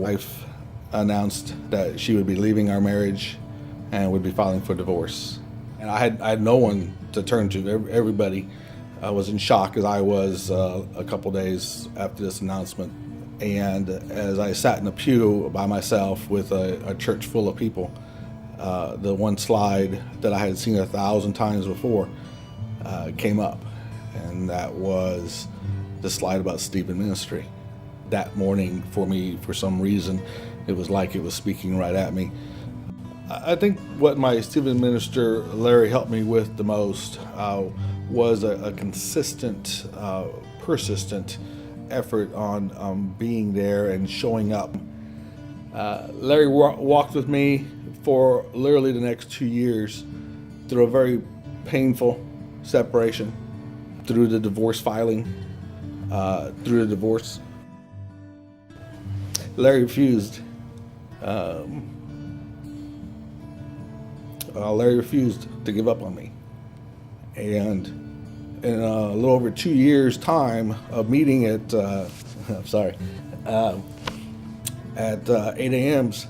wife announced that she would be leaving our marriage and would be filing for divorce. And I had no one to turn to. Everybody was in shock, as I was a couple days after this announcement. And as I sat in a pew by myself with a church full of people, the one slide that I had seen 1,000 times before came up, and that was the slide about Stephen Ministry. That morning, for me, for some reason, it was like it was speaking right at me. I think what my Stephen minister, Larry, helped me with the most was a consistent, persistent effort on being there and showing up. Larry walked with me for literally the next 2 years through a very painful separation, through the divorce filing, through the divorce. Larry refused. Larry refused to give up on me. And in a little over 2 years' time of meeting at, at 8 a.m.s,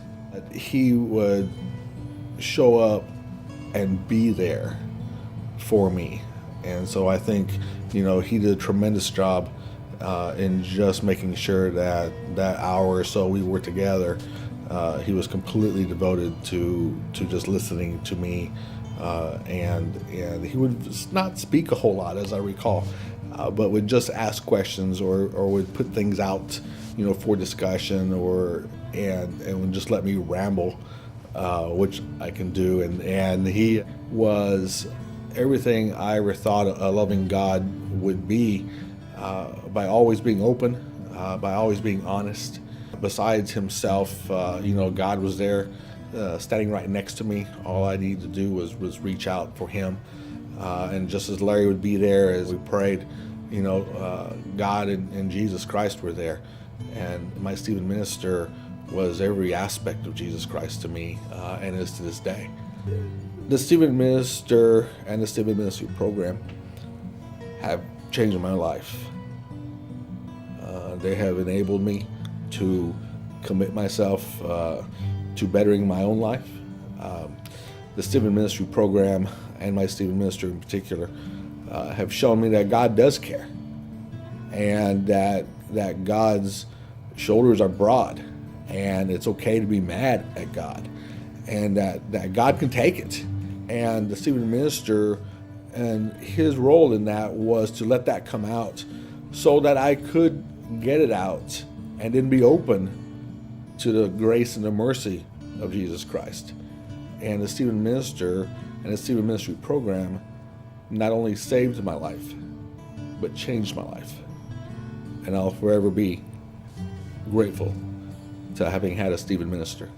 he would show up and be there for me. And so I think, he did a tremendous job in just making sure that hour or so we were together, he was completely devoted to just listening to me, and he would not speak a whole lot, as I recall, but would just ask questions or would put things out, for discussion, and would just let me ramble, which I can do, and he was everything I ever thought a loving God would be, by always being open, by always being honest. Besides himself, God was there, standing right next to me. All I needed to do was reach out for him. And just as Larry would be there as we prayed, God and Jesus Christ were there. And my Stephen minister was every aspect of Jesus Christ to me, and is to this day. The Stephen minister and the Stephen ministry program have changed my life. They have enabled me to commit myself to bettering my own life. The Stephen Ministry program and my Stephen minister in particular have shown me that God does care, and that God's shoulders are broad, and it's okay to be mad at God, and that God can take it. And the Stephen minister and his role in that was to let that come out so that I could get it out and then be open to the grace and the mercy of Jesus Christ. And the Stephen minister and the Stephen ministry program not only saved my life, but changed my life. And I'll forever be grateful to having had a Stephen minister.